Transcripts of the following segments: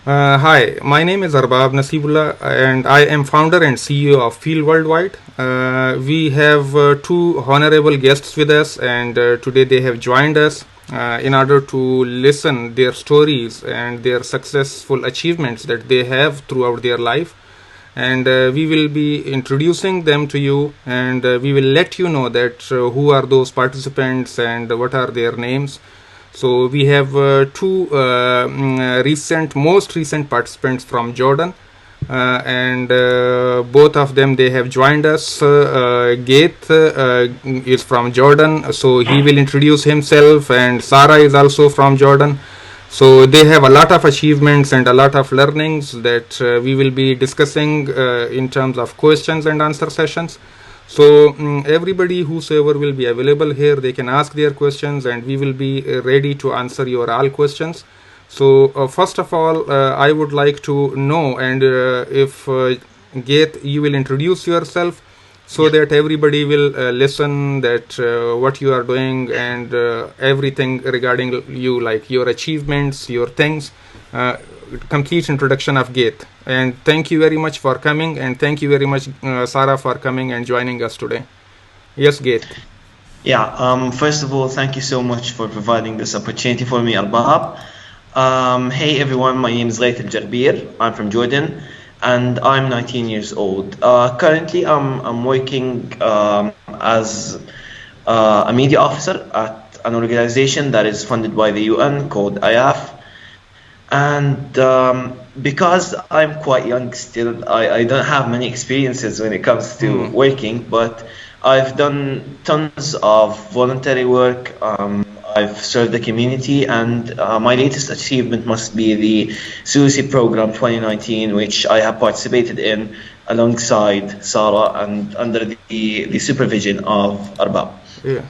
Hi, my name is Arbab Nasibullah and I am founder and CEO of Feel Worldwide. We have two honorable guests with us, and today they have joined us in order to listen their stories and their successful achievements that they have throughout their life. And we will be introducing them to you, and we will let you know that who are those participants and what are their names. So we have two most recent participants from Jordan, and both of them they have joined us. Ghaith is from Jordan, so he will introduce himself, and Sara is also from Jordan. So they have a lot of achievements and a lot of learnings that we will be discussing in terms of questions and answer sessions. So everybody whosoever will be available here, they can ask their questions and we will be ready to answer your all questions. So first of all, I would like to know, and if Ghaith, you will introduce yourself so that everybody will listen that what you are doing and everything regarding you, like your achievements, your things. Complete introduction of Ghaith. And thank you very much for coming, and thank you very much, Sara, for coming and joining us today. Yes, Ghaith. Yeah, first of all, thank you so much for providing this opportunity for me, Arbab. Hey everyone, my name is Ghaith Al-Jarbir. I'm from Jordan and I'm 19 years old. Currently, I'm working as a media officer at an organization that is funded by the UN called IAF. And because I'm quite young still, I don't have many experiences when it comes to working, but I've done tons of voluntary work. I've served the community, and my latest achievement must be the SUSI program 2019, which I have participated in alongside Sara and under the supervision of Arbab. Yeah.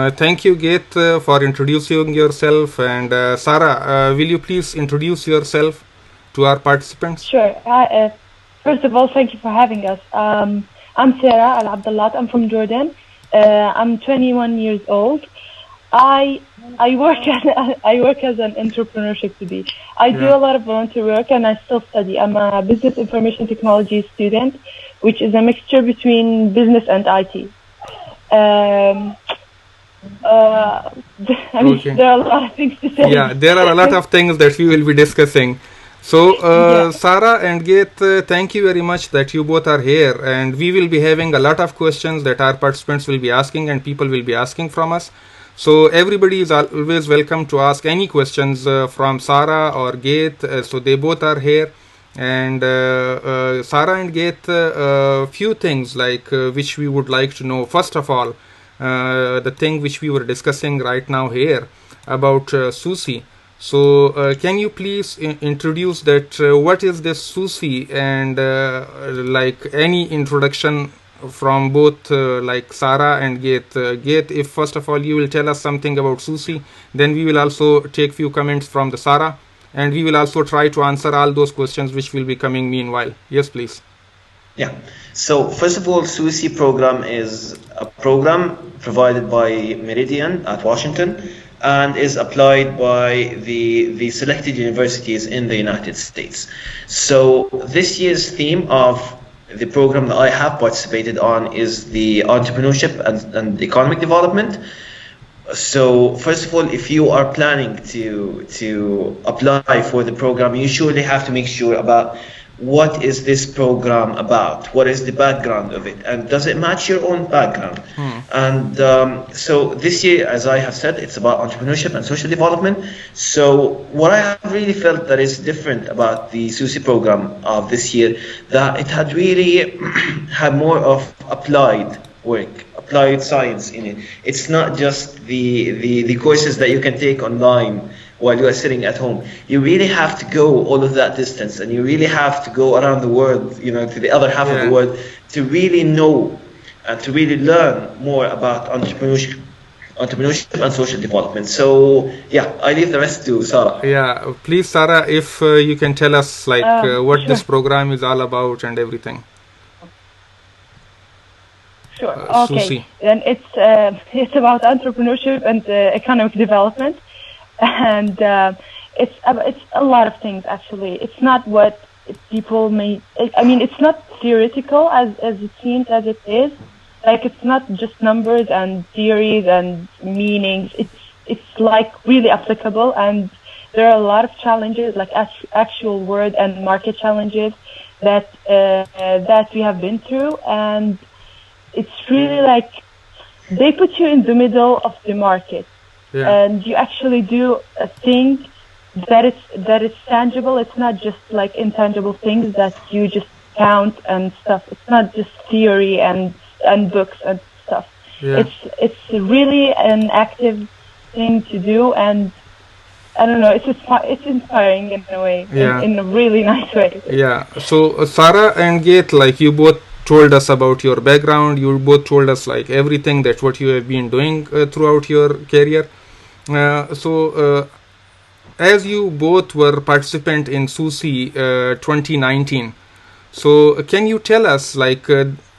Thank you, Ghaith, for introducing yourself. And Sara, will you please introduce yourself to our participants? Sure. First of all, thank you for having us. I'm Sara Al-Abdallah. I'm from Jordan. I'm 21 years old. I work as an entrepreneurship today. I do a lot of volunteer work and I still study. I'm a business information technology student, which is a mixture between business and IT. There are a lot of things to say. Yeah, there are a lot of things that we will be discussing. So, Sara and Ghaith, thank you very much that you both are here, and we will be having a lot of questions that our participants will be asking and people will be asking from us. So everybody is always welcome to ask any questions from Sara or Ghaith. So they both are here. And Sara and Ghaith, few things like which we would like to know. First of all, the thing which we were discussing right now here about SUSI. So can you please introduce that what is this SUSI, and like any introduction from both like Sara and Ghaith. Ghaith, if first of all you will tell us something about SUSI, then we will also take few comments from the Sara, and we will also try to answer all those questions which will be coming meanwhile. Yes, please. Yeah. So first of all, SUSI program is a program provided by Meridian at Washington and is applied by the selected universities in the United States. So this year's theme of the program that I have participated on is the entrepreneurship and economic development. So first of all, if you are planning to apply for the program, you surely have to make sure about what is this program about, what is the background of it, and does it match your own background? And so this year, as I have said, it's about entrepreneurship and social development. So what I have really felt that is different about the SUSI program of this year, that it had really had more of applied work, applied science in it. It's not just the courses that you can take online while you are sitting at home. You really have to go all of that distance, and you really have to go around the world, to the other half of the world, to really know and to really learn more about entrepreneurship and social development. So yeah, I leave the rest to Sara. Yeah, please, Sara, if you can tell us what sure. this program is all about and everything. Sure. Okay. SUSI. And it's about entrepreneurship and economic development. And It's a lot of things actually. It's not what people may. I mean, it's not theoretical as it seems as it is. Like it's not just numbers and theories and meanings. It's like really applicable, and there are a lot of challenges, like actual word and market challenges that that we have been through, and it's really like they put you in the middle of the market, and you actually do a thing that is tangible. It's not just like intangible things that you just count and stuff. It's not just theory and books and stuff. It's really an active thing to do, and I don't know, it's inspiring in a way, in a really nice way. Yeah. So Sara and Ghaith, like you both told us about your background, you both told us like everything that what you have been doing throughout your career. As you both were participant in SUSI 2019, so can you tell us like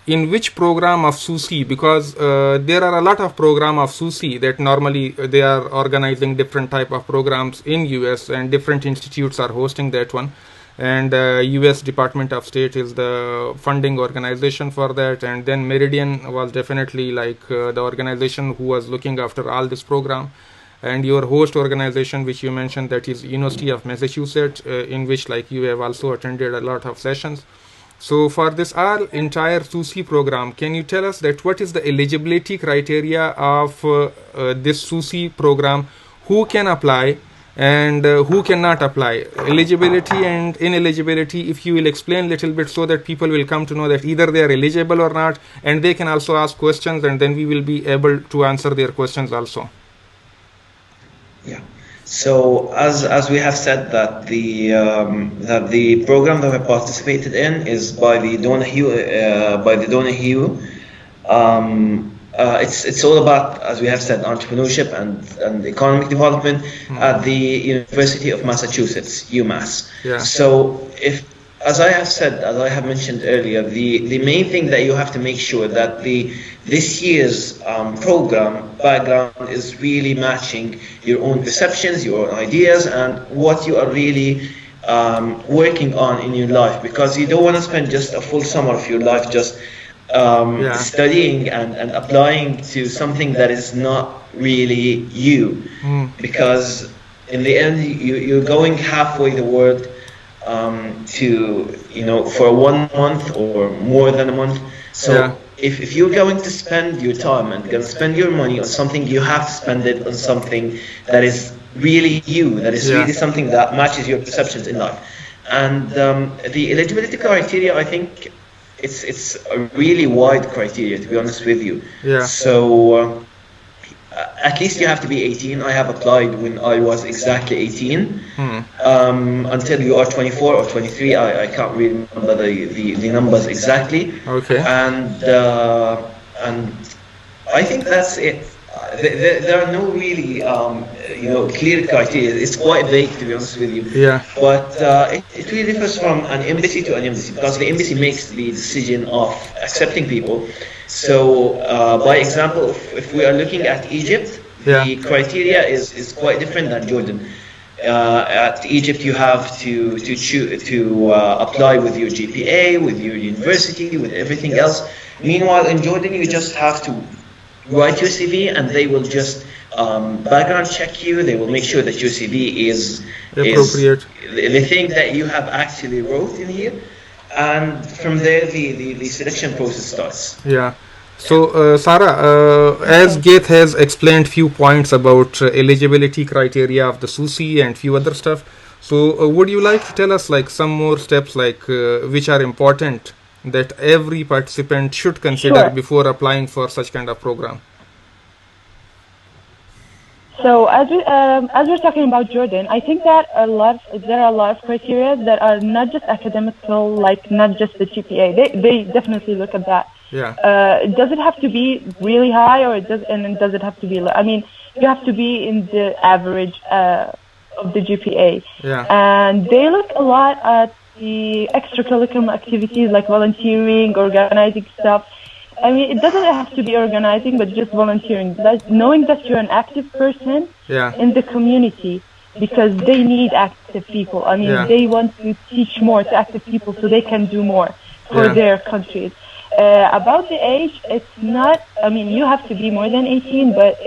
in which program of SUSI, because there are a lot of program of SUSI that normally they are organizing different type of programs in US, and different institutes are hosting that one, and US Department of State is the funding organization for that, and then Meridian was definitely like the organization who was looking after all this program, and your host organization which you mentioned, that is University of Massachusetts, in which like you have also attended a lot of sessions. So for this our entire SUSI program, can you tell us that what is the eligibility criteria of this SUSI program? Who can apply and who cannot apply? Eligibility and ineligibility, if you will explain a little bit, so that people will come to know that either they are eligible or not, and they can also ask questions, and then we will be able to answer their questions also. Yeah. So as we have said, that the program that we participated in is by the Donahue It's all about, as we have said, entrepreneurship and economic development at the University of Massachusetts, UMass. Yeah. So as I have mentioned earlier, the main thing that you have to make sure that this year's program background is really matching your own perceptions, your own ideas, and what you are really working on in your life, because you don't want to spend just a full summer of your life just studying and applying to something that is not really you, because in the end you're going halfway the world for 1 month or more than a month. So if you're going to spend your time and going to spend your money on something, you have to spend it on something that is really you, that is really something that matches your perceptions in life. And the eligibility criteria, I think it's a really wide criteria, to be honest with you. So at least you have to be 18. I have applied when I was exactly 18. Until you are 24 or 23, I can't really remember the numbers exactly. Okay. And I think that's it. There are no really clear criteria. It's quite vague, to be honest with you. But it really differs from an embassy to an embassy, because the embassy makes the decision of accepting people. So by example, if we are looking at Egypt, the criteria is quite different than Jordan. At Egypt, you have to apply with your GPA, with your university, with everything else. Meanwhile, in Jordan, you just have to write your CV, and they will just background check you. They will make sure that your CV is appropriate, the thing that you have actually wrote in here, and from there the selection process starts. So Sara, as Ghaith has explained few points about eligibility criteria of the SUSI and few other stuff, so would you like to tell us like some more steps like which are important that every participant should consider before applying for such kind of program? So as we're talking about Jordan, I think that there are a lot of criteria that are not just academical, like not just the GPA. They definitely look at that. Does it have to be really high, or does it have to be low? I mean, you have to be in the average of the GPA. And they look a lot at the extracurricular activities like volunteering, organizing stuff. I mean, it doesn't have to be organizing, but just volunteering. Knowing that you're an active person in the community, because they need active people. I mean, Yeah. they want to teach more to active people so they can do more for Yeah. their countries. About the age, it's not, I mean, you have to be more than 18, but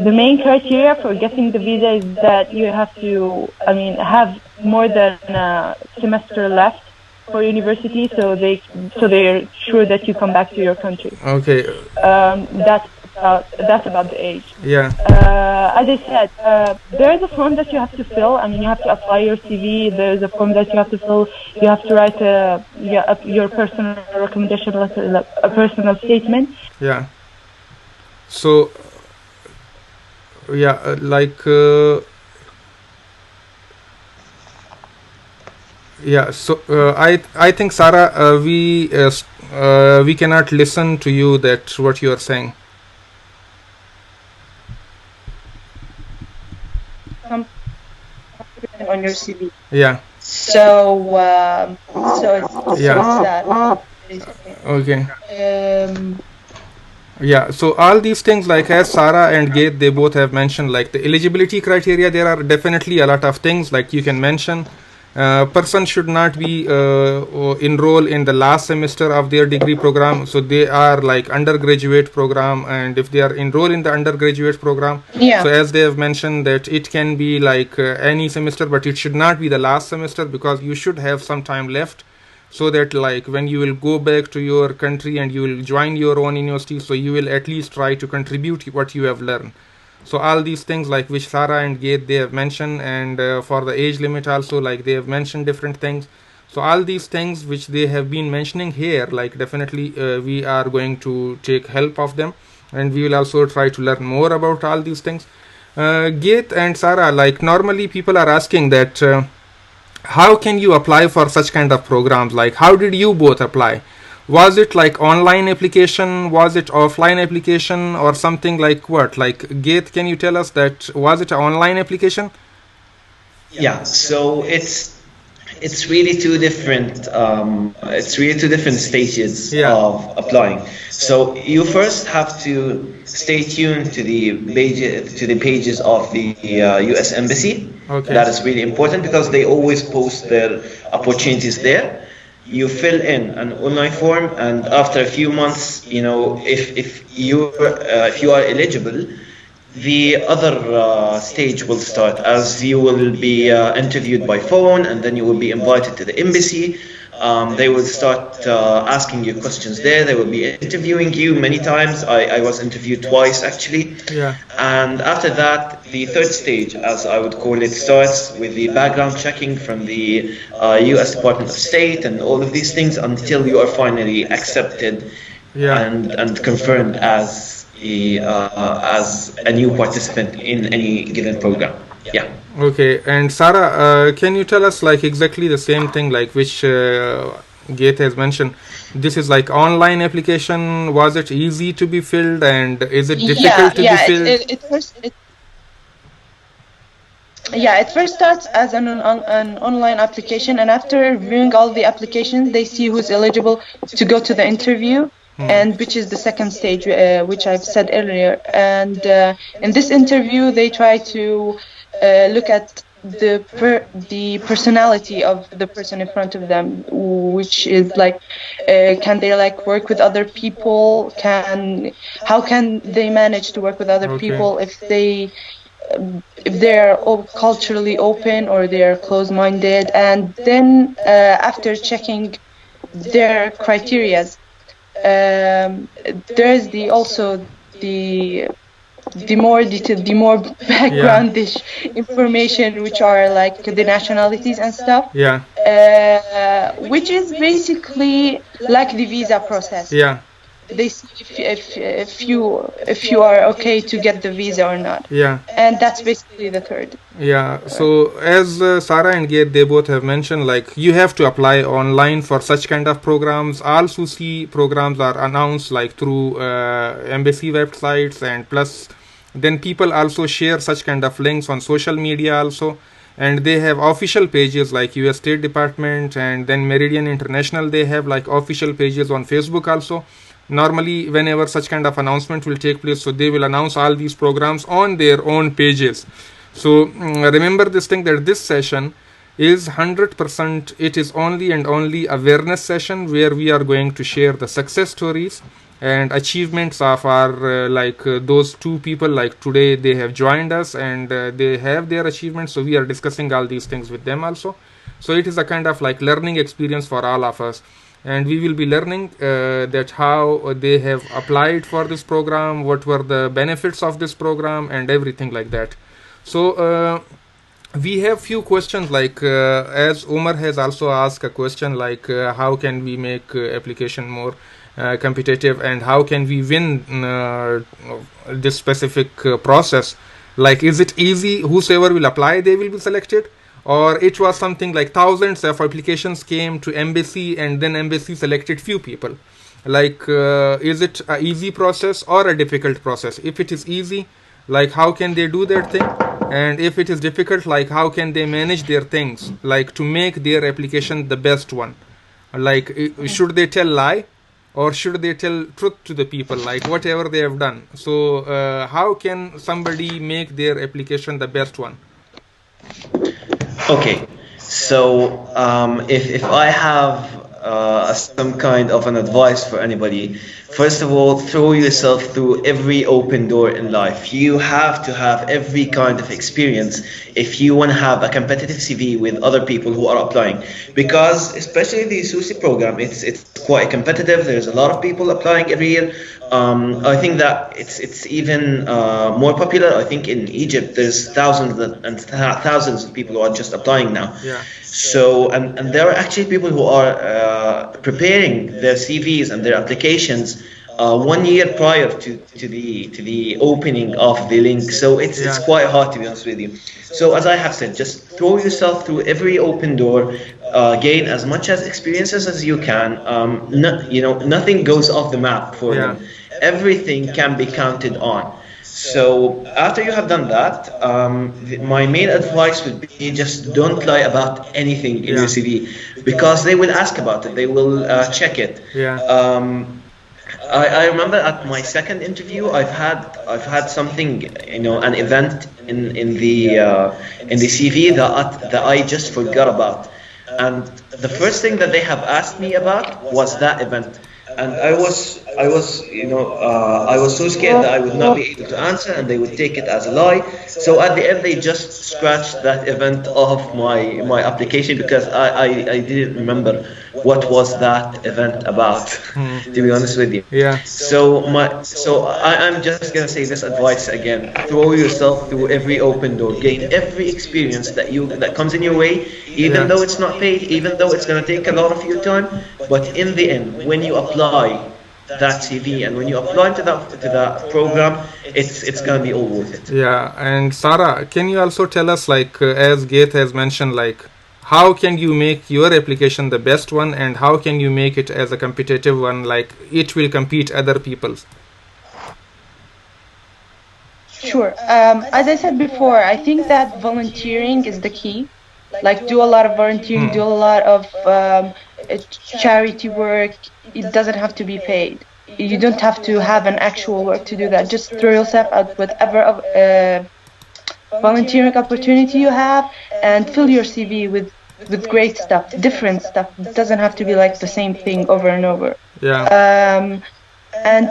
the main criteria for getting the visa is that you have to, I mean, have more than a semester left for university, so they're sure that you come back to your country. Okay. That's about the age. Yeah. As I said, there is a form that you have to fill. I mean, you have to apply your CV. There is a form that you have to fill. You have to write your personal recommendation letter, a personal statement. Yeah. So, yeah, yeah. So I think Sara, we cannot listen to you. That what you are saying. On your CV. Yeah. So it's Yeah. that. Okay. Yeah, so all these things, like as Sara and Ghaith, they both have mentioned, like the eligibility criteria, there are definitely a lot of things like you can mention. Person should not be enroll in the last semester of their degree program, so they are like undergraduate program, and if they are enroll in the undergraduate program, Yeah. so as they have mentioned that it can be like any semester, but it should not be the last semester, because you should have some time left, so that like when you will go back to your country and you will join your own university, so you will at least try to contribute what you have learned. So all these things like which Sara and Ghaith they have mentioned, and for the age limit also, like they have mentioned different things. So all these things which they have been mentioning here, like definitely we are going to take help of them, and we will also try to learn more about all these things. Ghaith and Sara, like normally people are asking that how can you apply for such kind of programs? Like how did you both apply? Was it like online application? Was it offline application or something like what? Like Ghaith, can you tell us that was it an online application? Yeah, so it's really two different stages Yeah. of applying. So you first have to stay tuned to the pages of the U.S. Embassy. Okay. That is really important because they always post their opportunities there. You fill in an online form, and after a few months, if you are eligible, the other stage will start, as you will be interviewed by phone, and then you will be invited to the embassy. They will start asking you questions there. They will be interviewing you many times. I was interviewed twice actually. Yeah. And after that, the third stage, as I would call it, starts with the background checking from the U.S. Department of State and all of these things until you are finally accepted. Yeah. and confirmed as a new participant in any given program. Yeah. Okay. And Sara, can you tell us like exactly the same thing like which Ghaith has mentioned? This is like online application. Was it easy to be filled, and is it difficult to be filled? It first starts as an online application, and after reviewing all the applications, they see who's eligible to go to the interview, and which is the second stage, which I've said earlier. And in this interview, they try to look at the personality of the person in front of them, which is like, can they like work with other people? How can they manage to work with other people if they're culturally open or they're closed-minded? And then after checking their criteria, there's the more detailed, the more backgroundish information, which are like the nationalities and stuff. Yeah. Which is basically like the visa process. Yeah. They see if you are okay to get the visa or not. Yeah. And that's basically the third. Yeah. So as Sara and Ghaith, they both have mentioned, like you have to apply online for such kind of programs. All SUSI programs are announced like through embassy websites, and plus then people also share such kind of links on social media also, and they have official pages like U.S. State Department, and then Meridian International, they have like official pages on Facebook also. Normally whenever such kind of announcement will take place, so they will announce all these programs on their own pages. So remember this thing, that this session is 100%, it is only and only awareness session, where we are going to share the success stories and achievements of our those two people. Like today they have joined us, and they have their achievements, so we are discussing all these things with them also. So it is a kind of like learning experience for all of us, and we will be learning that how they have applied for this program, what were the benefits of this program, and everything like that. So we have few questions, like as Umar has also asked a question, like how can we make application more competitive, and how can we win this specific process. Like, is it easy, whosoever will apply they will be selected, or it was something like thousands of applications came to embassy and then embassy selected few people? Like is it a easy process or a difficult process? If it is easy, like how can they do their thing, and if it is difficult, like how can they manage their things, like to make their application the best one? Like should they tell lie, or should they tell truth to the people, like whatever they have done? So how can somebody make their application the best one? Okay, so if I have some kind of an advice for anybody, first of all, throw yourself through every open door in life. You have to have every kind of experience if you want to have a competitive CV with other people who are applying, because especially the SUSI program, it's quite competitive. There's a lot of people applying every year. I think that it's even more popular. I think in Egypt there's thousands and thousands of people who are just applying now. Yeah. So and there are actually people who are preparing their CVs and their applications 1 year prior to the opening of the link. So it's quite hard, to be honest with you. So as I have said, just throw yourself through every open door, gain as much as experiences as you can. Nothing goes off the map for them. Everything can be counted on. So after you have done that, my main advice would be just don't lie about anything in your CV, because they will ask about it. They will check it. I remember at my second interview, I've had something, an event in the CV that I just forgot about, and the first thing that they have asked me about was that event. And I was so scared that I would not be able to answer, and they would take it as a lie. So at the end, they just scratched that event off my application, because I didn't remember what was that event about. To be honest with you. So I'm just gonna say this advice again: throw yourself through every open door, gain every experience that comes in your way, even though it's not paid, even though it's gonna take a lot of your time. But in the end, when you apply that CV and when you apply to that program, it's gonna be all worth it. Yeah. And Sara, can you also tell us, like as Ghaith has mentioned, like how can you make your application the best one, and how can you make it as a competitive one, like it will compete other people's? Sure. As I said before, I think that volunteering is the key. Like, do a lot of volunteering, do a lot of charity work. It doesn't have to be paid. You don't have to have an actual work to do that. Just throw yourself at whatever volunteering opportunity you have, and fill your CV with great stuff, different stuff. It doesn't have to be like the same thing over and over. And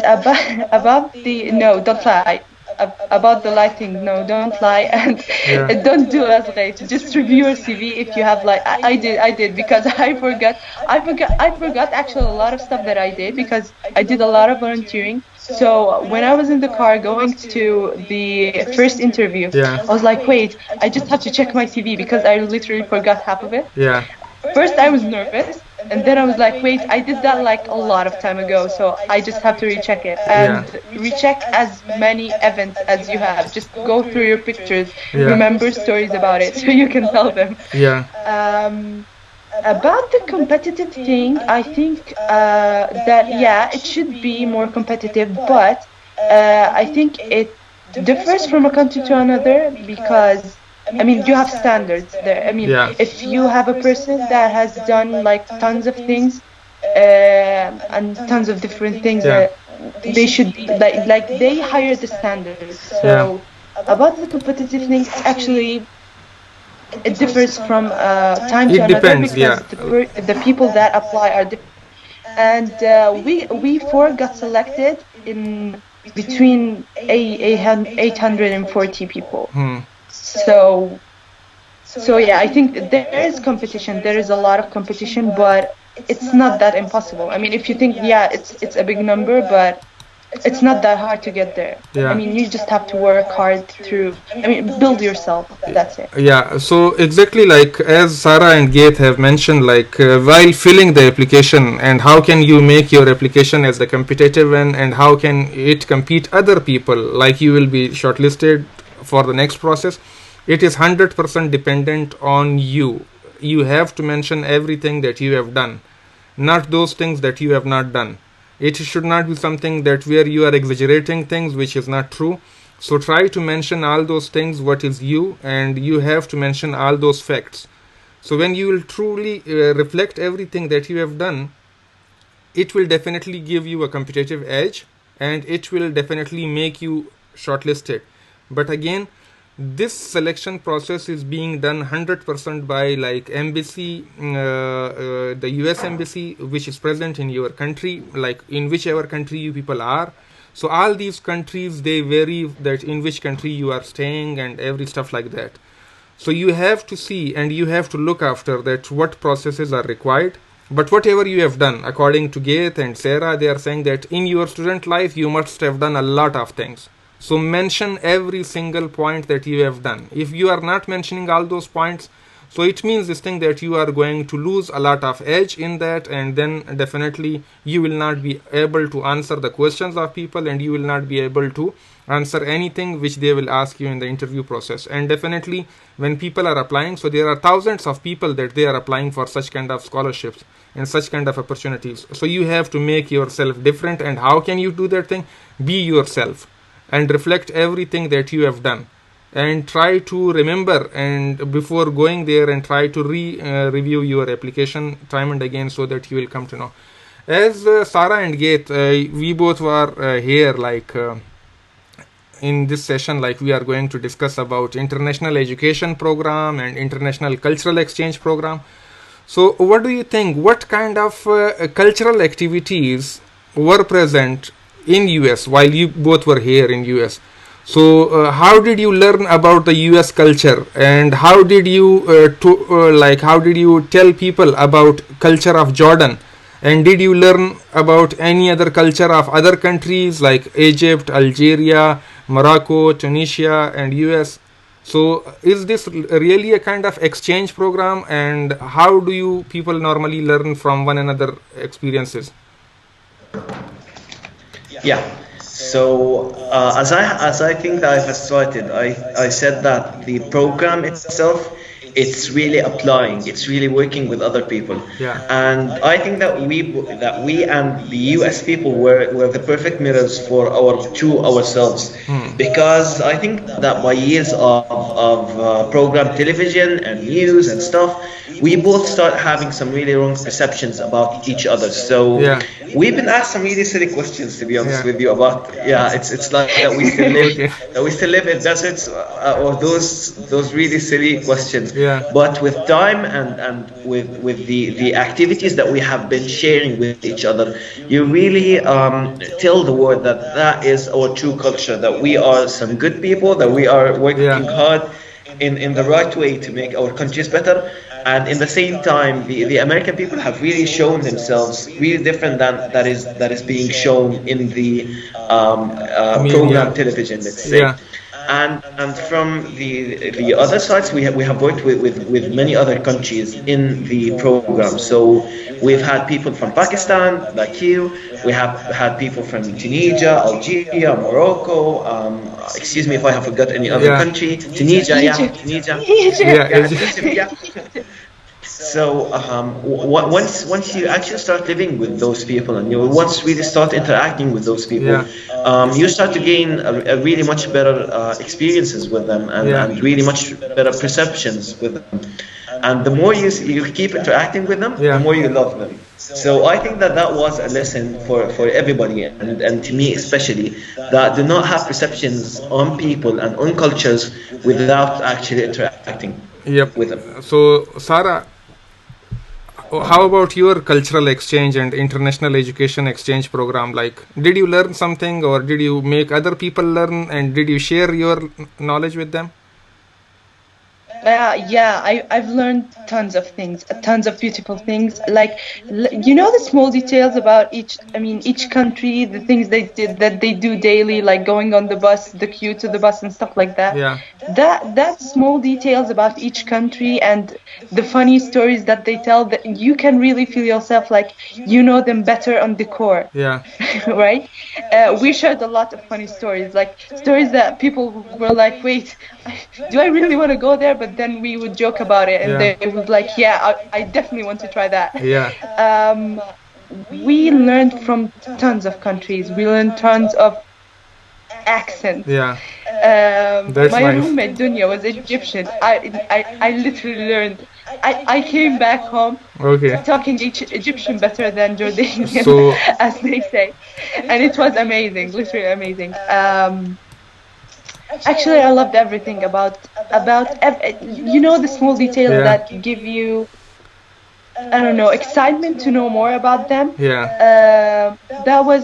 about the don't lie. About the lie thing, no, don't lie, and don't do as Ghaith. Just review your CV if you have like I did because I forgot actually a lot of stuff that I did, because I did a lot of volunteering. So when I was in the car going to the first interview, I was like, wait, I just have to check my CV because I literally forgot half of it. First I was nervous, and then I was like, wait, I did that like a lot of time ago, so I just have to recheck it. And recheck as many events as you have. Just go through your pictures, remember stories about it, so you can tell them. About the competitive thing, I think that it should be more competitive, but I think it differs from a country to another, because I mean, you have standards there. I mean, if you have a person that has done like tons of things and tons of different things, they should like they hire the standards. So About the competitive thing, it's actually it differs from time It to another depends, because yeah. the people that apply are different. And we four got selected in between 840 people. So yeah, I think there is competition. There is a lot of competition, but it's not that impossible. I mean, if you think, yeah, it's a big number, but it's not that hard to get there. Yeah. I mean, you just have to work hard through. I mean, build yourself. That's it. Yeah, so exactly like as Sara and Ghaith have mentioned, like while filling the application, and how can you make your application as the competitive one, and how can it compete other people, like you will be shortlisted for the next process. It is 100% dependent on you. You have to mention everything that you have done, not those things that you have not done. It should not be something that where you are exaggerating things which is not true. So try to mention all those things what is you, and you have to mention all those facts. So when you will truly reflect everything that you have done, it will definitely give you a competitive edge, and it will definitely make you shortlisted. But again, this selection process is being done 100% by like embassy, the U.S. embassy, which is present in your country, like in whichever country you people are. So all these countries, they vary that in which country you are staying and every stuff like that. So you have to see and you have to look after that what processes are required. But whatever you have done, according to Ghaith and Sara, they are saying that in your student life you must have done a lot of things. So mention every single point that you have done. If you are not mentioning all those points, so it means this thing that you are going to lose a lot of edge in that, and then definitely you will not be able to answer the questions of people, and you will not be able to answer anything which they will ask you in the interview process. And definitely when people are applying, so there are thousands of people that they are applying for such kind of scholarships and such kind of opportunities. So you have to make yourself different. And how can you do that thing? Be yourself and reflect everything that you have done, and try to remember and before going there, and try to review your application time and again, so that you will come to know. As Sara and Ghaith, we both were here like in this session, like we are going to discuss about international education program and international cultural exchange program. So what do you think, what kind of cultural activities were present in US while you both were here in US? So how did you learn about the US culture, and how did you how did you tell people about culture of Jordan, and did you learn about any other culture of other countries like Egypt, Algeria, Morocco, Tunisia and US? So is this really a kind of exchange program, and how do you people normally learn from one another experiences? Yeah. So as I think that I've started, I said that the program itself, it's really applying, it's really working with other people. Yeah. And I think that we and the US people were the perfect mirrors for ourselves, because I think that by years of program television and news and stuff, we both start having some really wrong perceptions about each other. So Yeah. we've been asked some really silly questions, to be honest Yeah. with you, about it's like that we still live Okay. that we still live in deserts, or those really silly questions. Yeah. But with time and with the activities that we have been sharing with each other, you really tell the world that is our true culture, that we are some good people, that we are working hard in the right way to make our countries better. And in the same time, the American people have really shown themselves really different than that is being shown in the program television, let's say. Yeah. And from the other sides, we have worked with many other countries in the program. So we've had people from Pakistan, like you. We have had people from Tunisia, Algeria, Morocco. Excuse me if I have forgot any other country. Tunisia, Tunisia. Egypt. So once you actually start living with those people, and you once really start interacting with those people, you start to gain a really much better experiences with them, and really much better perceptions with them. and the more you keep interacting with them, Yeah. the more you love them. So I think that was a lesson for everybody, and to me especially, that do not have perceptions on people and on cultures without actually interacting Yep. with them. So, Sara, how about your cultural exchange and international education exchange program? Like, did you learn something, or did you make other people learn, and did you share your knowledge with them? Yeah, I've learned tons of things, tons of beautiful things. Like, you know, the small details about each country, the things that they do daily, like going on the bus, the queue to the bus and stuff like that. Yeah. That small details about each country and the funny stories that they tell, that you can really feel yourself like you know them better on the core. Yeah. Right? We shared a lot of funny stories, like stories that people were like, wait, do I really want to go there? But then we would joke about it, and Yeah. they would like, yeah, I definitely want to try that. Yeah. We learned from tons of countries. We learned tons of accents. Yeah. That's My nice. roommate Dunya was Egyptian. I literally learned. I came back home Okay. talking Egyptian better than Jordanian, So- as they say, and it was amazing, literally amazing. Actually, I loved everything about you know, the small details Yeah. that give you, I don't know, excitement to know more about them. Yeah. That was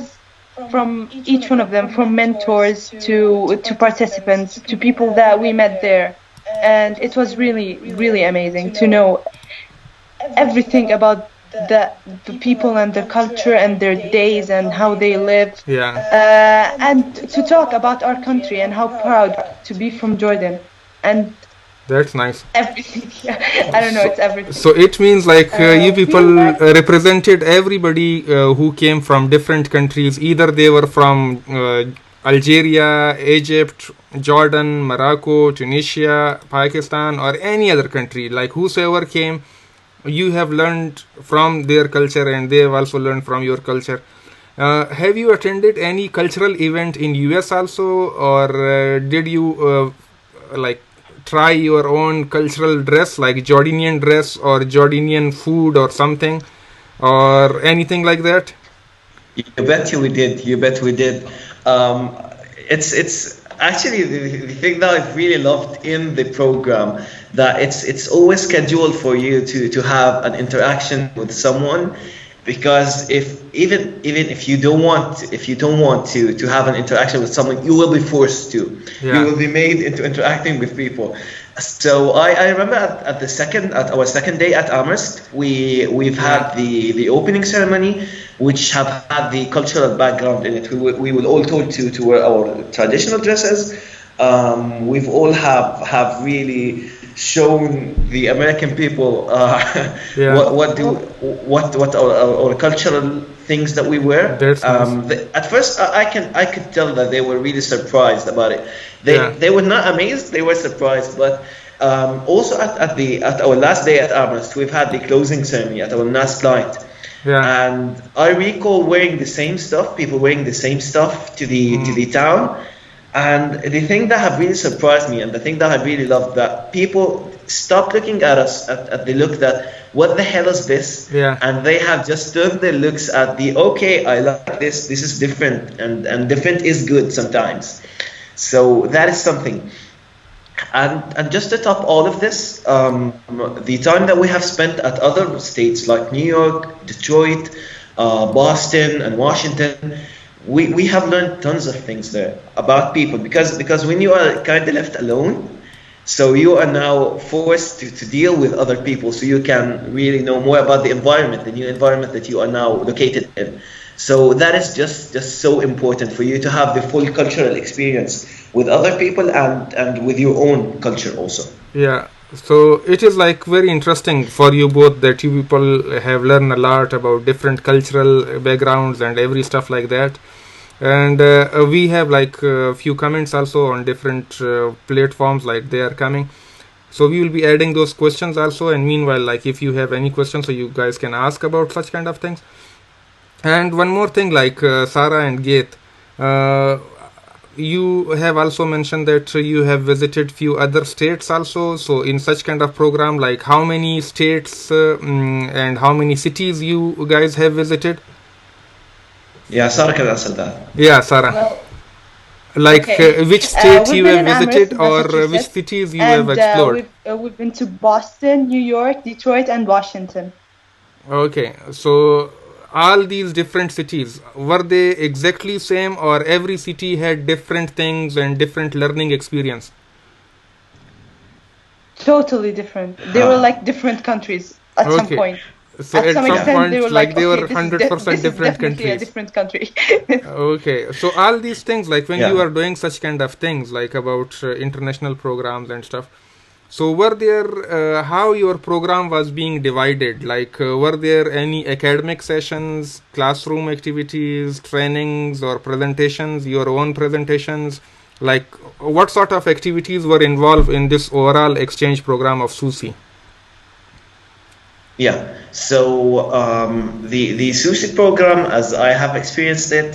from each one of them, from mentors to participants to people that we met there, and it was really, really amazing to know everything about the people and their culture and their days and how they live. Yeah. And to talk about our country and how proud to be from Jordan and That's nice. everything. I don't know, it's everything. So it means like you people we were- represented everybody who came from different countries. Either they were from Algeria, Egypt, Jordan, Morocco, Tunisia, Pakistan, or any other country. Like whosoever came, you have learned from their culture, and they have also learned from your culture. Have you attended any cultural event in US also, or did you like try your own cultural dress, like Jordanian dress or Jordanian food or something, or anything like that? You bet we did. You bet we did. It's actually the thing that I've really loved in the program, that it's always scheduled for you to have an interaction with someone, because even if you don't want to have an interaction with someone, you will be forced to. Yeah. You will be made into interacting with people. So I remember at our second day at Amherst, we've had the opening ceremony, which have had the cultural background in it. We will all told to wear our traditional dresses. We've all have really shown the American people Yeah. what our cultural things that we wear. That's nice. At first, I could tell that they were really surprised about it. Yeah. They were not amazed; they were surprised. But also at our last day at Amherst, we've had the closing ceremony at our last night. Yeah. And I recall wearing the same stuff, people wearing the same stuff to the town. And the thing that have really surprised me, and the thing that I really loved, that people stopped looking at us at the look that, what the hell is this? Yeah. And they have just turned their looks at the, okay, I like this is different, and different is good sometimes. So that is something. And just to top all of this, the time that we have spent at other states like New York, Detroit, Boston, and Washington, we have learned tons of things there about people, because when you are kind of left alone, so you are now forced to deal with other people, so you can really know more about the environment, the new environment that you are now located in. So that is just so important for you to have the full cultural experience with other people and with your own culture also. Yeah. So it is like very interesting for you both that you people have learned a lot about different cultural backgrounds and every stuff like that. And we have like a few comments also on different platforms, like they are coming. So we will be adding those questions also. And meanwhile, like if you have any questions, so you guys can ask about such kind of things. And one more thing, like Sara and Ghaith, you have also mentioned that you have visited few other states also. So in such kind of program, like how many states and how many cities you guys have visited? Yeah, Sara can answer that. Yeah, Sarah. Well, Like okay. which states We've you been have in Amherst, visited, or which Massachusetts, cities you have and explored? we've been to Boston, New York, Detroit, and Washington. Okay, so all these different cities, were they exactly same, or every city had different things and different learning experience? Totally different. They were like different countries at some Okay, point. so At at some some extent, they were point, like like, they were okay, this is 100% this is different definitely a countries. different country. Okay, so all these things, like when you Yeah. are doing such kind of things, like about international programs and stuff, so were there how your program was being divided? Like were there any academic sessions, classroom activities, trainings, or presentations, your own presentations? Like what sort of activities were involved in this overall exchange program of SUSI? Yeah. So the SUSI program, as I have experienced it,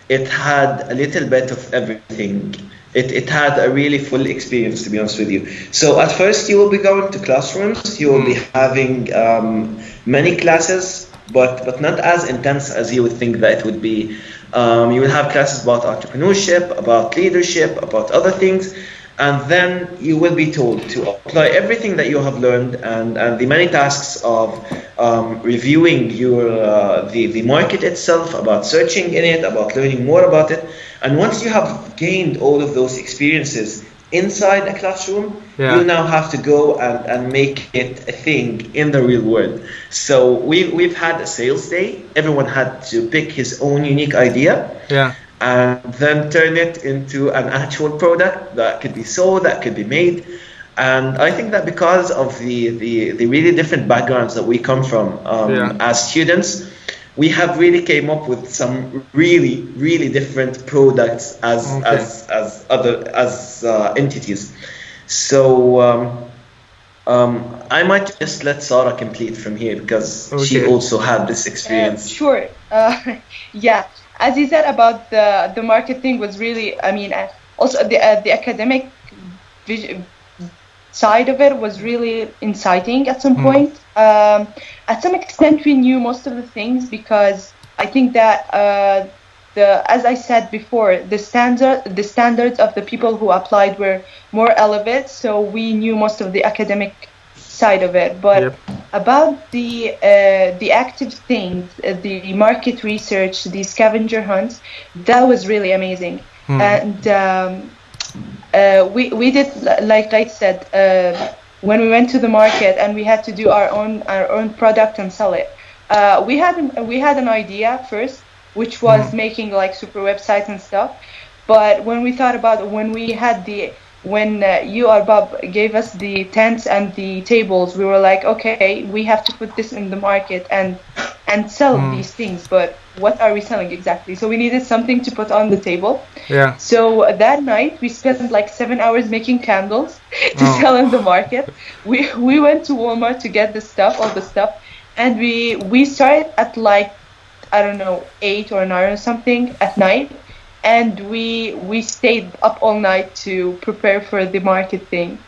it had a little bit of everything. It had a really full experience, to be honest with you. So at first, you will be going to classrooms. You will be having many classes, but not as intense as you would think that it would be. You will have classes about entrepreneurship, about leadership, about other things, and then you will be told to apply everything that you have learned, and the many tasks of reviewing the market itself, about searching in it, about learning more about it. And once you have gained all of those experiences inside a classroom, Yeah. you now have to go and make it a thing in the real world. So we've had a sales day. Everyone had to pick his own unique idea Yeah. and then turn it into an actual product that could be sold, that could be made. And I think that because of the really different backgrounds that we come from Yeah. as students, we have really came up with some really different products as Okay. as entities. So I might just let Sara complete from here because she Okay. also had this experience. Sure. Yeah. As you said about the marketing was really, I mean, also the academic side of it was really inciting at some point. At some extent, we knew most of the things because I think that as I said before, the standards of the people who applied were more elevated, so we knew most of the academic side of it. But Yep. about the active things, the market research, the scavenger hunts, that was really amazing. And we did, like I said, when we went to the market and we had to do our own product and sell it. We had an idea first, which was making like super websites and stuff. But when we thought about when you, Arbab, gave us the tents and the tables, we were like, okay, we have to put this in the market and sell these things. But what are we selling exactly? So we needed something to put on the table. Yeah. So that night we spent like 7 hours making candles to sell in the market. We went to Walmart to get all the stuff, and we started at like, I don't know, 8 or 9 or something at night. And we stayed up all night to prepare for the market thing.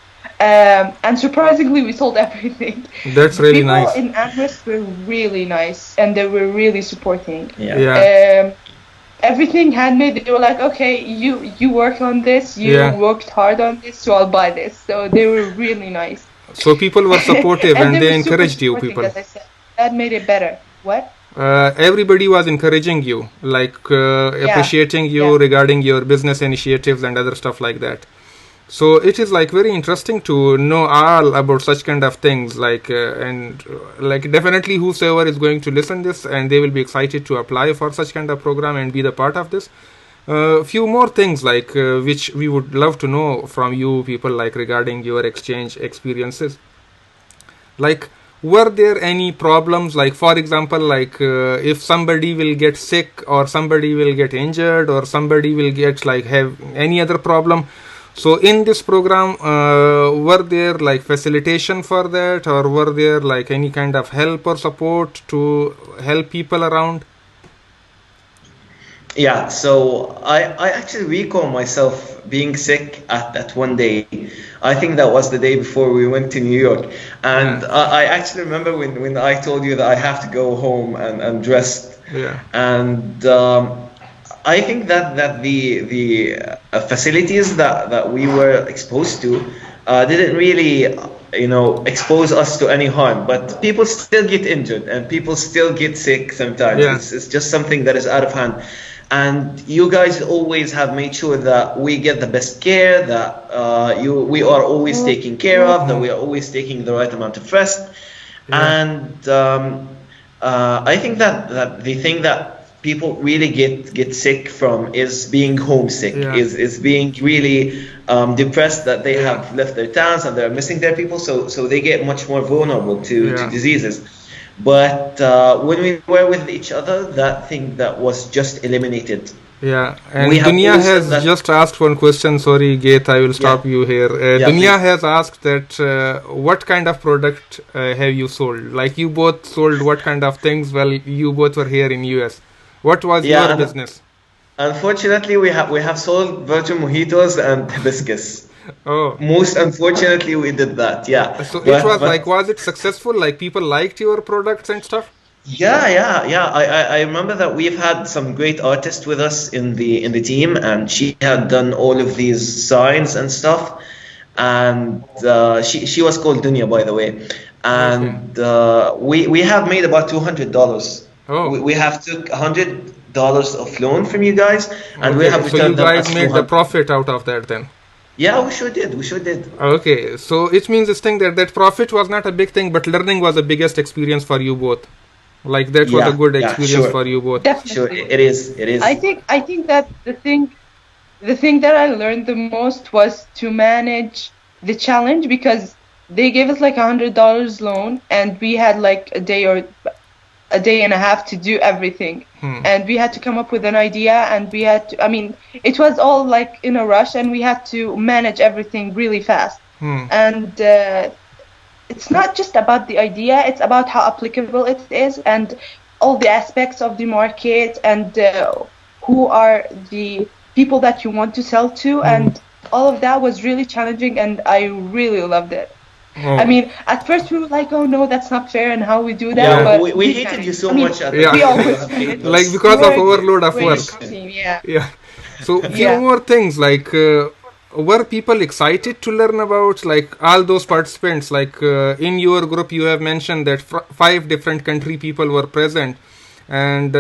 And surprisingly, we sold everything. That's really People nice. in Amherst were really nice, and they were really supporting. Yeah. Everything handmade. They were like, okay, you work on this, you worked hard on this, so I'll buy this. So they were really nice. So people were supportive and they were super encouraged you, supporting, people. as I said. That made it better. What? Everybody was encouraging you, like appreciating you regarding your business initiatives and other stuff like that. So it is like very interesting to know all about such kind of things, like and like definitely whosoever is going to listen this, and they will be excited to apply for such kind of program and be the part of this. Few more things like which we would love to know from you people, like regarding your exchange experiences. Like, were there any problems, like for example, like if somebody will get sick or somebody will get injured or somebody will get like have any other problem, so in this program were there like facilitation for that, or were there like any kind of help or support to help people around? Yeah, so I actually recall myself being sick at that one day. I think that was the day before we went to New York. And Yeah. I actually remember when I told you that I have to go home and rest. Yeah. And I think that the facilities that we were exposed to didn't really, expose us to any harm. But people still get injured and people still get sick sometimes. Yeah. It's just something that is out of hand. And you guys always have made sure that we get the best care, that we are always taken care of, that we are always taking the right amount of rest. Yeah. And I think that the thing that people really get sick from is being homesick, Yeah. is being really depressed that they Yeah. have left their towns and they're missing their people, so they get much more vulnerable to Yeah. diseases. But when we were with each other, that thing that was just eliminated. Yeah, and We have Dunya always said has that- just asked one question. Sorry, Ghaith, I will stop you here. Yeah, Dunya please. has asked that what kind of product have you sold? Like you both sold what kind of things? Well, you both were here in US. What was Yeah, your and- business? Unfortunately, we have sold virgin mojitos and hibiscus. Oh, Most unfortunately, we did that. Yeah. so But- it was but- like, was it successful? Like people liked your products and stuff? Yeah. I remember that we've had some great artists with us in the team, and she had done all of these signs and stuff. And she was called Dunya, by the way. And we have made about $200. Oh. We have took $100 of loan from you guys, and we Okay, have so you returned them guys as made the 200. profit out of that then? Yeah, we sure did. We sure did. Okay, so it means this thing that profit was not a big thing, but learning was the biggest experience for you both. Like that was Yeah, a good yeah, experience sure. for you both. Definitely. Sure, it is. It is. I think that the thing that I learned the most was to manage the challenge, because they gave us like $100 loan and we had like a day and a half to do everything. And we had to come up with an idea, and we had to, I mean, it was all like in a rush, and we had to manage everything really fast. And it's not just about the idea, it's about how applicable it is and all the aspects of the market and who are the people that you want to sell to, and all of that was really challenging, and I really loved it. Oh. I mean, at first we were like, oh no, that's not fair, and how we do that. Yeah, but we hated you so much at the Yeah. we time. always Hate us. Like because of overload of we're work. a team, yeah. Yeah. So few Yeah. more things, like were people excited to learn about, like all those participants, like in your group you have mentioned that 5 different country people were present, and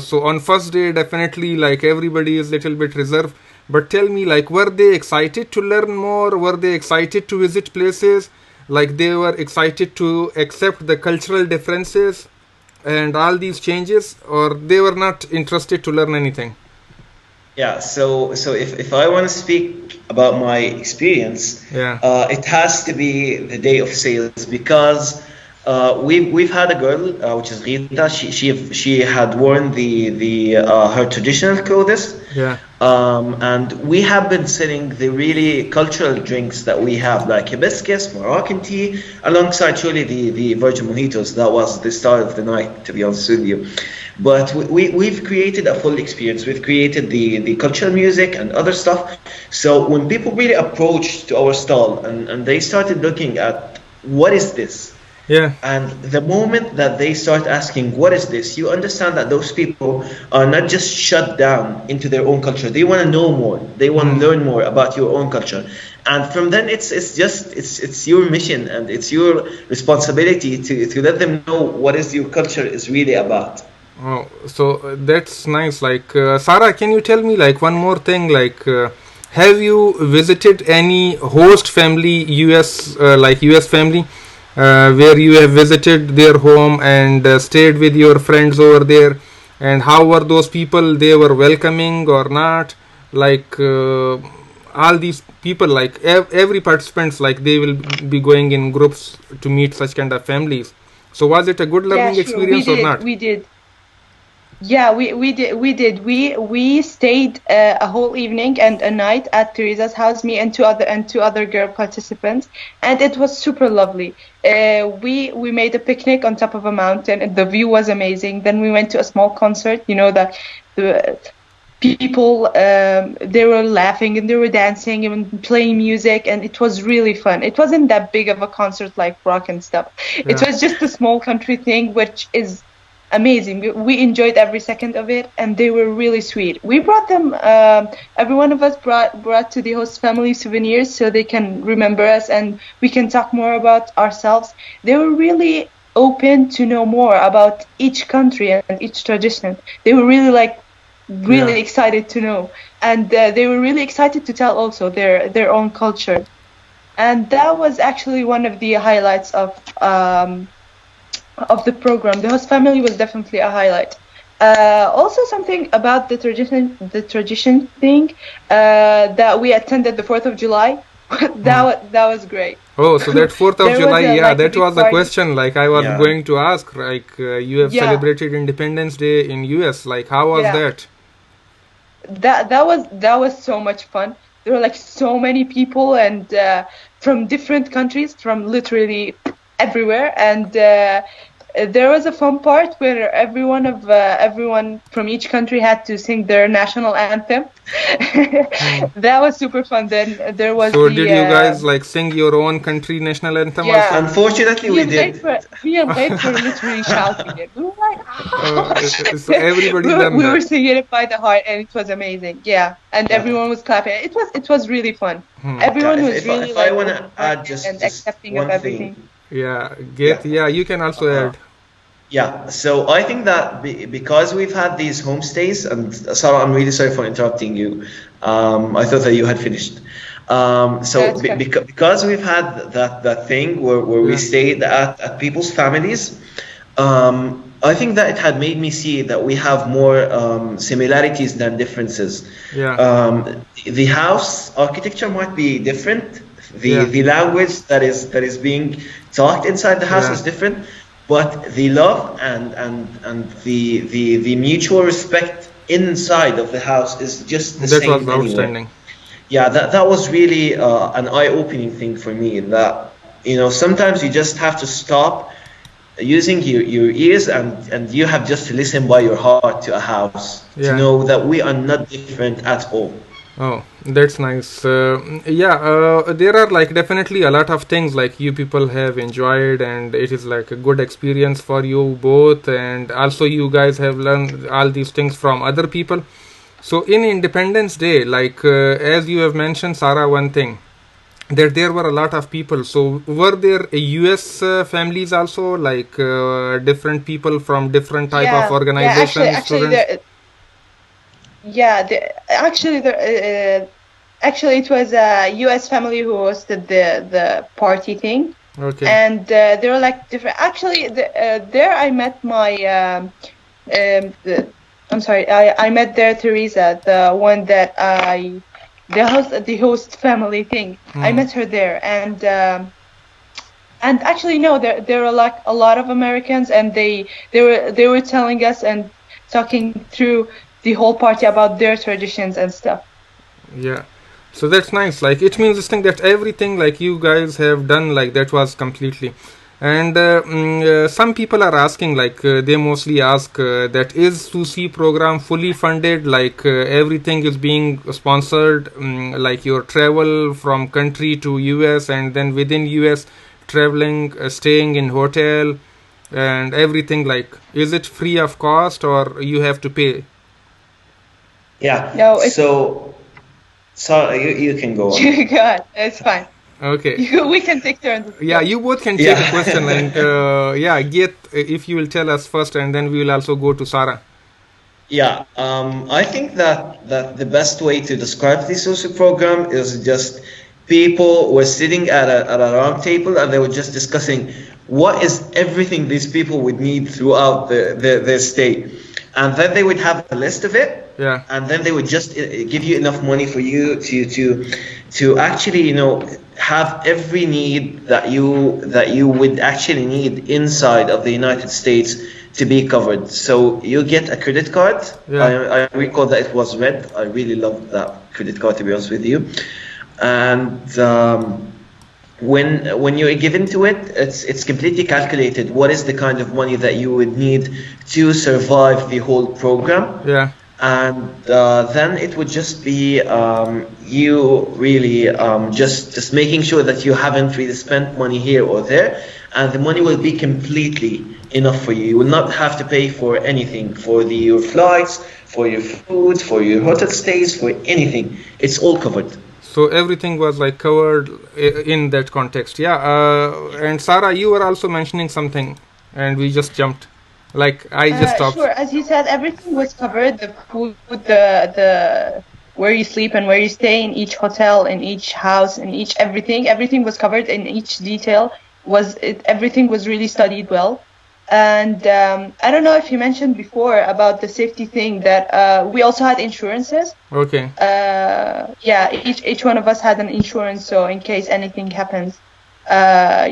so on first day definitely like everybody is little bit reserved, but tell me, like were they excited to learn more? Were they excited to visit places? Like they were excited to accept the cultural differences and all these changes, or they were not interested to learn anything? Yeah, so if I want to speak about my experience, Yeah. it has to be the day of sales, because we've had a girl which is Ghaith. She had worn the her traditional clothes. Yeah. And we have been selling the really cultural drinks that we have, like hibiscus, Moroccan tea, alongside surely the virgin mojitos. That was the start of the night, to be honest with you. But we've created a full experience. We've created the cultural music and other stuff. So when people really approached to our stall and they started looking at what is this, Yeah. and the moment that they start asking, what is this? You understand that those people are not just shut down into their own culture. They want to know more. They want to learn more about your own culture. And from then it's your mission and it's your responsibility to let them know what is your culture is really about. Oh, so that's nice. Like, Sara, can you tell me like one more thing? Like, have you visited any host family, US family? Where you have visited their home and stayed with your friends over there, and how were those people? They were welcoming or not? Like all these people, like every participants, like they will be going in groups to meet such kind of families. So was it a good learning experience or not? We did. Yeah, we did. We stayed a whole evening and a night at Teresa's house, me and two other girl participants, and it was super lovely. We made a picnic on top of a mountain, and the view was amazing. Then we went to a small concert. You know, people, they were laughing and they were dancing and playing music, and it was really fun. It wasn't that big of a concert like rock and stuff. It was just a small country thing, which is amazing. We enjoyed every second of it, and they were really sweet. We brought them, every one of us brought to the host family souvenirs so they can remember us and we can talk more about ourselves. They were really open to know more about each country and each tradition. They were really excited to know, and they were really excited to tell also their own culture. And that was actually one of the highlights of the program. The host family was definitely a highlight. Also, something about the tradition thing, that we attended the 4th of July. that was great. Oh, so that 4th of July, that was the question. Like I was going to ask. Like you have celebrated Independence Day in U.S. Like how was that? That was so much fun. There were like so many people and from different countries, from literally everywhere, and there was a fun part where everyone from each country had to sing their national anthem. That was super fun. Then there was. So did you guys like sing your own country national anthem? Yeah, also? Unfortunately, we did. Me and Ghaith were literally shouting it. We were like, so everybody done we were singing it by the heart, and it was amazing. Yeah, and everyone was clapping. It was really fun. Everyone was really if I want to add just accepting one of everything. Thing. Ghaith, you can also add. Yeah, so I think that because we've had these homestays, and Sara, I'm really sorry for interrupting you. I thought that you had finished. Because we've had that thing where we stayed at people's families, I think that it had made me see that we have more similarities than differences. The house architecture might be different. The language that is being talked inside the house is different. But the love and the mutual respect inside of the house is just the same. That was outstanding. Yeah, that was really an eye-opening thing for me. That sometimes you just have to stop using your ears and you have just to listen by your heart to a house to know that we are not different at all. Oh, that's nice. There are like definitely a lot of things like you people have enjoyed, and it is like a good experience for you both, and also you guys have learned all these things from other people. So in Independence Day, like as you have mentioned, Sara, one thing, that there were a lot of people. So were there U.S. Families also, like different people from different type of organizations, students? Actually, it was a U.S. family who hosted the party thing. Okay. And they were like different. Actually, there I met my. I met there Teresa, the one that the host family thing. I met her there, and actually no, there were like a lot of Americans, and they were telling us and talking through the whole party about their traditions and stuff. Yeah, so that's nice. Like it means this thing that everything like you guys have done, like that was completely. And some people are asking, like they mostly ask that is SUSI program fully funded, like everything is being sponsored, like your travel from country to US and then within US traveling, staying in hotel and everything, like is it free of cost or you have to pay? Yeah. No, so you can go on. Go ahead. It's fine. Okay. We can take turns. Yeah, you both can take a question. And Ghaith, if you will tell us first, and then we will also go to Sara. Yeah, I think that the best way to describe the SUSI program is just people were sitting at a round table and they were just discussing what is everything these people would need throughout their stay. And then they would have a list of it. Yeah. And then they would just give you enough money for you to actually, have every need that you would actually need inside of the United States to be covered. So you get a credit card. Yeah. I recall that it was red. I really loved that credit card, to be honest with you. And when you're given to it, it's completely calculated what is the kind of money that you would need to survive the whole program. Yeah. and then it would just be you really just making sure that you haven't really spent money here or there, and the money will be completely enough for you. You will not have to pay for anything, for your flights, for your food, for your hotel stays, for anything. It's all covered. So everything was like covered in that context. Yeah. And Sara, you were also mentioning something, and we just jumped. Like I just stopped. Sure, as you said, everything was covered. The food, the where you sleep and where you stay in each hotel, in each house, in each everything was covered in each detail. Everything was really studied well. And I don't know if you mentioned before about the safety thing that we also had insurances. Okay. Yeah, each one of us had an insurance, so in case anything happens,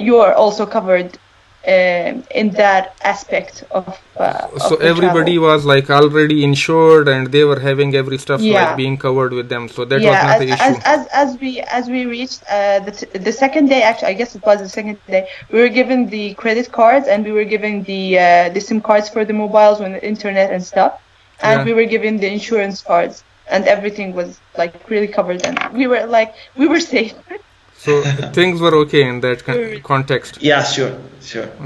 you are also covered in that aspect of so everybody travel. was like already insured, and they were having every stuff like being covered with them, so that was not the issue. As we reached the second day, actually I guess it was the second day, we were given the credit cards, and we were given the SIM cards for the mobiles and the internet and stuff, and we were given the insurance cards, and everything was like really covered, and we were safe. So things were okay in that context. Yeah, sure.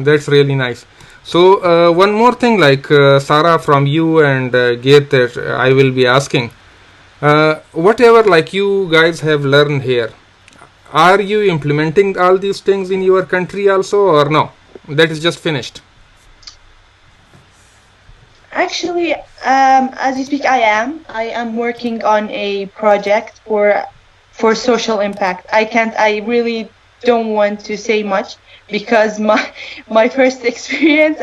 That's really nice. So one more thing, like Sara, from you and Ghaith, that I will be asking. Whatever like you guys have learned here, are you implementing all these things in your country also, or no? That is just finished. Actually, as you speak, I am working on a project for social impact. I really don't want to say much, because my first experience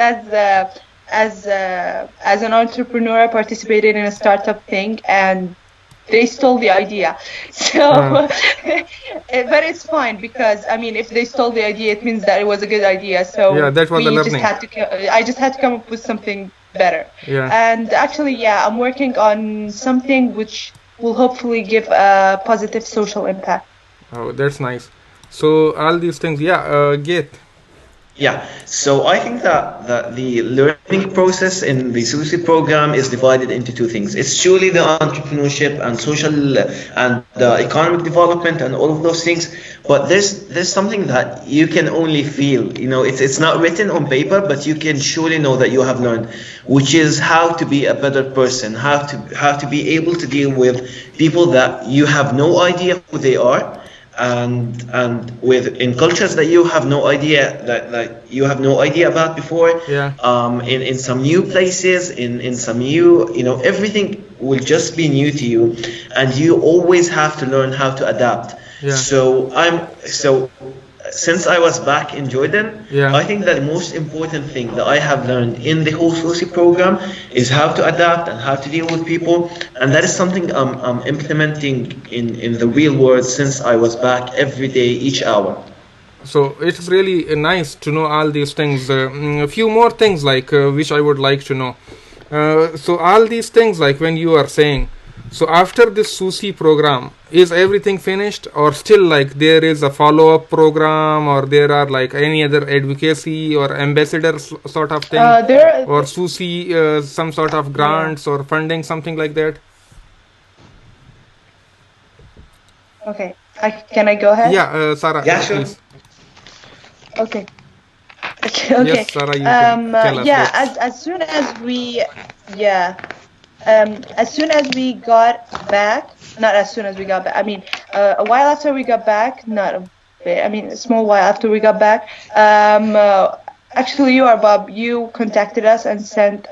as an entrepreneur, I participated in a startup thing, and they stole the idea. So, but it's fine, because I mean, if they stole the idea, it means that it was a good idea. So yeah, that was the learning. I just had to come up with something better. Yeah. And actually, yeah, I'm working on something which will hopefully give a positive social impact. Oh, that's nice. So all these things, Ghaith. Yeah, so I think that the learning process in the SUSI program is divided into two things. It's surely the entrepreneurship and social and economic development and all of those things, but there's something that you can only feel. You know, it's not written on paper, but you can surely know that you have learned, which is how to be a better person, how to be able to deal with people that you have no idea who they are. And in cultures that you have no idea about before, in some new places, in some new, everything will just be new to you, and you always have to learn how to adapt. So since I was back in Jordan, I think that the most important thing that I have learned in the whole SUSI program is how to adapt and how to deal with people, and that is something I'm implementing in the real world since I was back every day, each hour. So it's really nice to know all these things. A few more things like which I would like to know. So all these things, like when you are saying, so after this SUSI program, is everything finished, or still like there is a follow-up program, or there are like any other advocacy or ambassador sort of thing, or SUSI some sort of grants or funding, something like that? Okay, can I go ahead? Yeah, Sara. Yeah, sure. Please. Okay. Yes, Sara, you can tell us. Yeah, as soon as we got back, not as soon as we got back, I mean, a while after we got back, a small while after we got back, actually you, Arbab, you contacted us and sent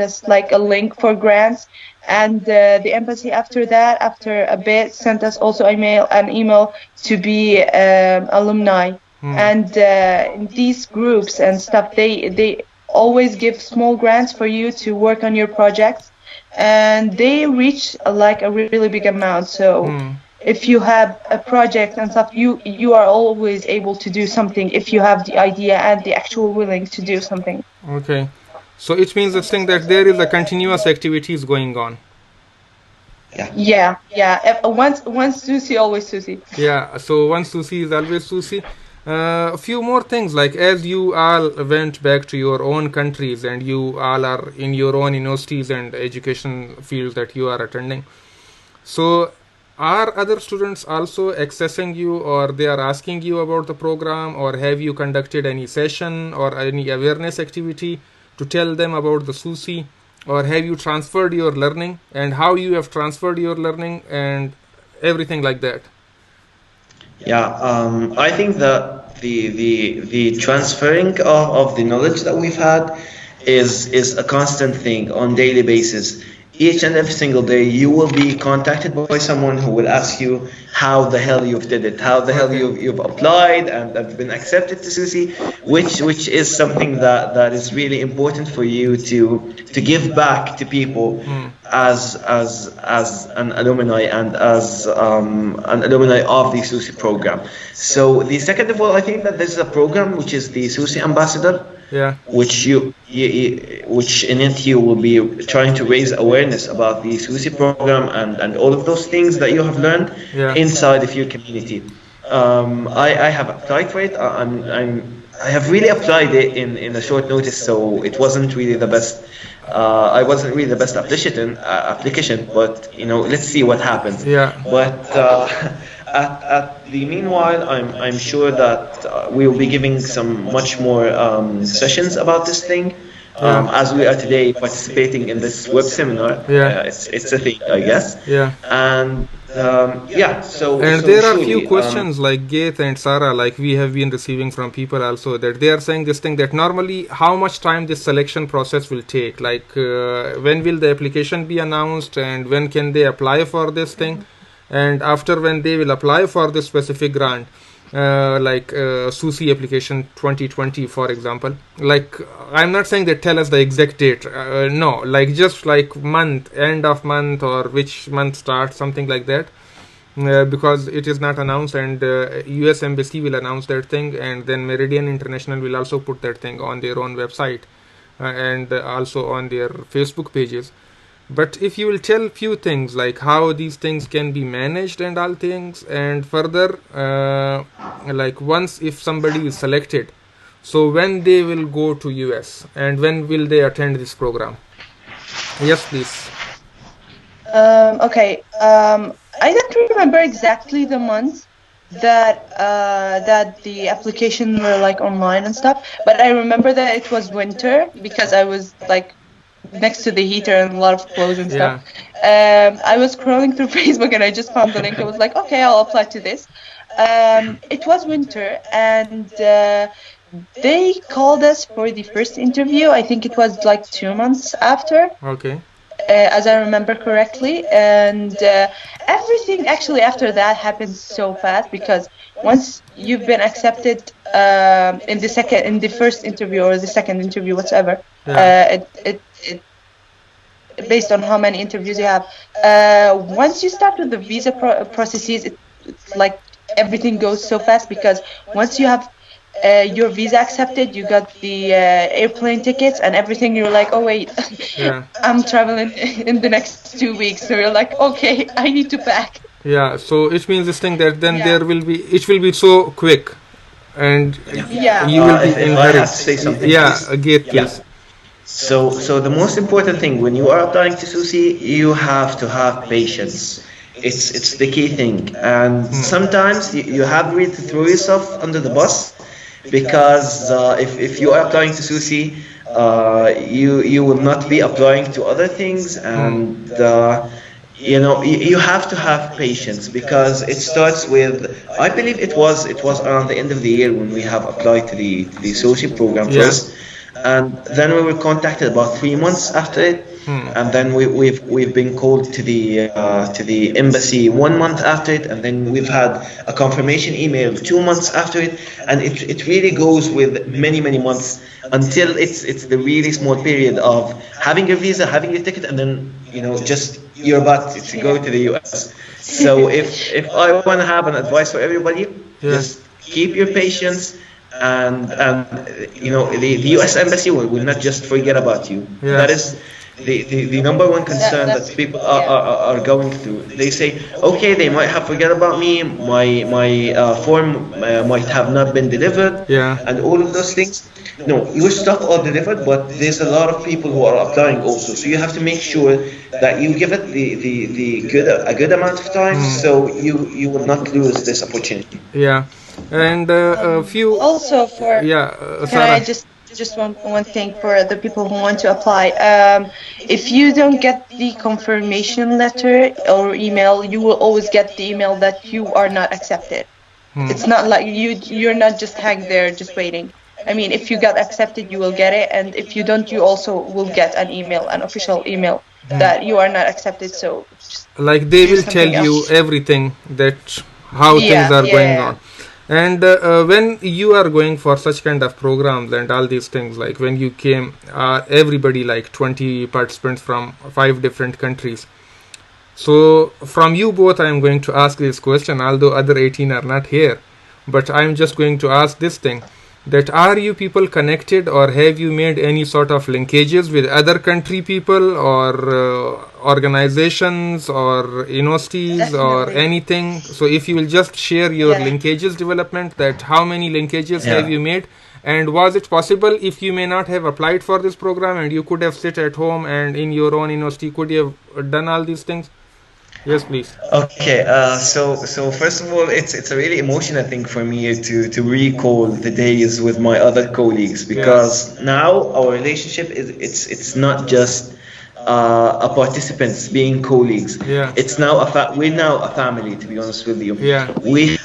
us like a link for grants, and the embassy after that, after a bit, sent us also an email to be alumni. And in these groups and stuff, they always give small grants for you to work on your projects, and they reach like a really big amount. So if you have a project and stuff, you are always able to do something if you have the idea and the actual willing to do something. Okay, so it means this thing that there is a continuous activities going on. Yeah. Once SUSI, always SUSI. Yeah, so once SUSI is always SUSI. A few more things, like as you all went back to your own countries and you all are in your own universities and education fields that you are attending, so are other students also accessing you, or they are asking you about the program, or have you conducted any session or any awareness activity to tell them about the SUSI, or have you transferred your learning and how you have transferred your learning and everything like that? Yeah, I think that the transferring of the knowledge that we've had is a constant thing on daily basis. Each and every single day, you will be contacted by someone who will ask you how the hell you've did it, how the hell Okay. you've applied and have been accepted to SUSI, which is something that is really important for you to give back to people as an alumni and as an alumni of the SUSI program. So the second of all, I think that there's a program which is the SUSI Ambassador, Yeah. which which in it you will be trying to raise awareness about the SUSI program and all of those things that you have learned Yeah. inside of your community. I have applied for it. I have really applied it in a short notice, so it wasn't really the best. I wasn't really the best application, but let's see what happens. Yeah. But at the meanwhile, I'm sure that we will be giving some much more sessions about this thing. As we are today participating in this web seminar, Yeah. it's a thing, I guess. Yeah. And yeah, so And so there are surely, few questions like Ghaith and Sara, like we have been receiving from people also, that they are saying this thing, that normally how much time this selection process will take, like when will the application be announced and when can they apply for this thing, and after when they will apply for this specific grant, like SUSI application 2020 for example, like I'm not saying that tell us the exact date, no, like just like month, end of month, or which month starts, something like that, because it is not announced, and U.S. Embassy will announce that thing, and then Meridian International will also put that thing on their own website and also on their Facebook pages. But if you will tell few things like how these things can be managed and all things, and further like once if somebody is selected, so when they will go to US and when will they attend this program? Yes, please. Okay. I don't remember exactly the months that the application were like online and stuff, but I remember that it was winter because I was like next to the heater and a lot of clothes and stuff. I was scrolling through Facebook and I just found the link. I was like, okay, I'll apply to this. It was winter and they called us for the first interview. I think it was like 2 months after. Okay. As I remember correctly, and everything actually after that happened so fast because once you've been accepted in the first interview or the second interview, whatever, it based on how many interviews you have. Once you start with the visa processes, it's like everything goes so fast because once you have your visa accepted, you got the airplane tickets and everything, you're like, oh wait, I'm traveling in the next 2 weeks, so you're like, okay, I need to pack. Yeah, so it means this thing that then there will be, it will be so quick, and you will be in I have to say something, Ghaith, please. So the most important thing when you are applying to SUSI, you have to have patience. It's the key thing, and sometimes you have really to throw yourself under the bus, because if you are applying to SUSI, you will not be applying to other things, and you have to have patience, because it starts with, I believe it was around the end of the year when we have applied to the SUSI program first, and then we were contacted about 3 months after it. And then we've been called to the embassy 1 month after it, and then we've had a confirmation email 2 months after it, and it really goes with many months until it's the really small period of having your visa, having your ticket, and then just you're about to go to the US. So if I want to have an advice for everybody, just keep your patience. And the U.S. Embassy will not just forget about you. the number one concern that people are going through. They say, okay, they might have forget about me, my form might have not been delivered, Yeah. and all of those things. No, your stuff are delivered, but there's a lot of people who are applying also. So you have to make sure that you give it the good a good amount of time, so you will not lose this opportunity. Yeah. And a few. Also, for Yeah, can Sarah. I just one thing for the people who want to apply? If you don't get the confirmation letter or email, you will always get the email that you are not accepted. It's not like you're not just hang there just waiting. I mean, if you got accepted, you will get it, and if you don't, you also will get an email, an official email that you are not accepted. So just Like they do will tell something you else. everything that how things are going on. And when you are going for such kind of programs and all these things, like when you came, everybody like 20 participants from 5 different countries. So from you both, I am going to ask this question, although other 18 are not here. But I am just going to ask this thing, that are you people connected, or have you made any sort of linkages with other country people or organizations or universities or Definitely. anything? So if you will just share your linkages development, that how many linkages have you made, and was it possible, if you may not have applied for this program and you could have sit at home and in your own university, could you have done all these things? Yes, please. Okay, so first of all, it's a really emotional thing for me to recall the days with my other colleagues, because now our relationship is it's not just a participants being colleagues. Yeah. It's now we're now a family, to be honest with you. Yeah. We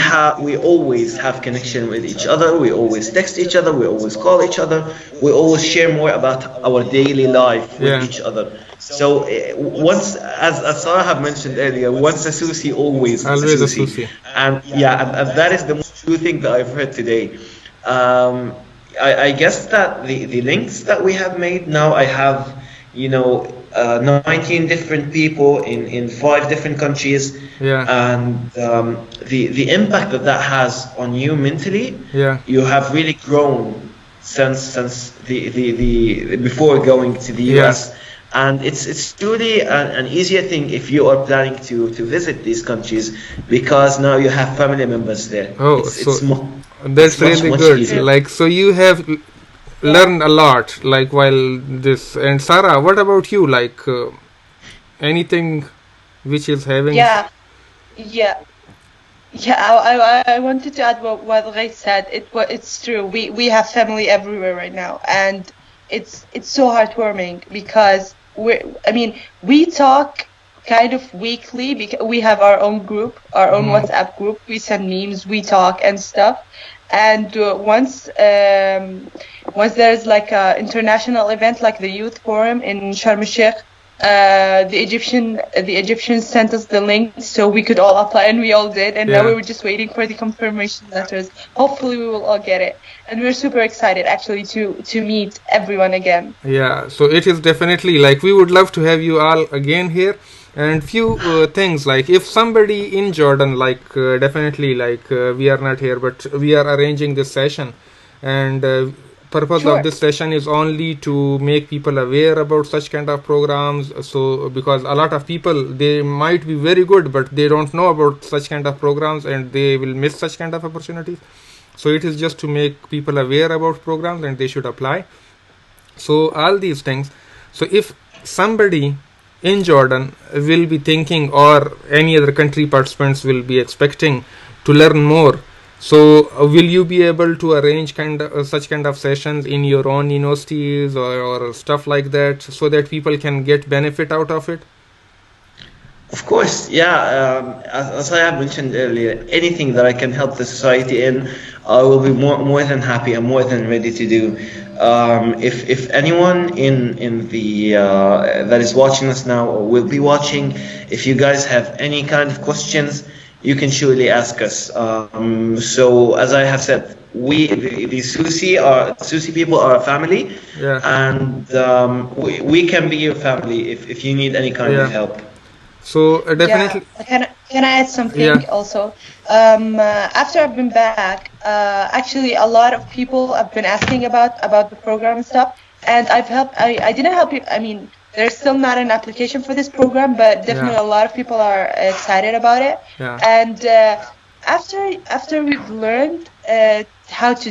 always have connection with each other. We always text each other. We always call each other. We always share more about our daily life with each other. So once, as Sarah have mentioned earlier, once a SUSI, always a SUSI. And and that is the most true thing that I've heard today. I guess that the links that we have made now, I have 19 different people in 5 different countries, and the impact that has on you mentally, you have really grown since the before going to the U.S. And it's truly an easier thing if you are planning to visit these countries, because now you have family members there. Oh, that's really good. Easier. Like, so you have learned a lot, like, while this. And Sara, what about you? Like, anything which is having... I wanted to add what Ghaith said. It's true. We have family everywhere right now, and it's so heartwarming, because we talk kind of weekly, because we have our own group, our own WhatsApp group. We send memes, we talk and stuff. And once there's like a international event like the Youth Forum in Sharm el-Sheikh, the Egyptians sent us the link so we could all apply, and we all did. And now we were just waiting for the confirmation letters. Hopefully we will all get it, and we're super excited actually to meet everyone again. Yeah, so it is definitely like we would love to have you all again here. And few things, like if somebody in Jordan, like definitely, like we are not here, but we are arranging this session, and purpose of this session is only to make people aware about such kind of programs. So because a lot of people, they might be very good, but they don't know about such kind of programs, and they will miss such kind of opportunities. So it is just to make people aware about programs, and they should apply. So all these things. So if somebody in Jordan will be thinking, or any other country participants will be expecting to learn more, so will you be able to arrange such kind of sessions in your own universities or stuff like that, so that people can get benefit out of it? Of course, as I have mentioned earlier, anything that I can help the society in, I will be more than happy and more than ready to do. If anyone in the that is watching us now or will be watching, if you guys have any kind of questions, you can surely ask us. So as I have said, the SUSI people are a family, and we can be your family if you need any kind of help. So definitely. Can I add something also? After I've been back, actually a lot of people have been asking about the program and stuff, and I've helped. I didn't help you. I mean, there's still not an application for this program, but definitely a lot of people are excited about it. And after we've learned how to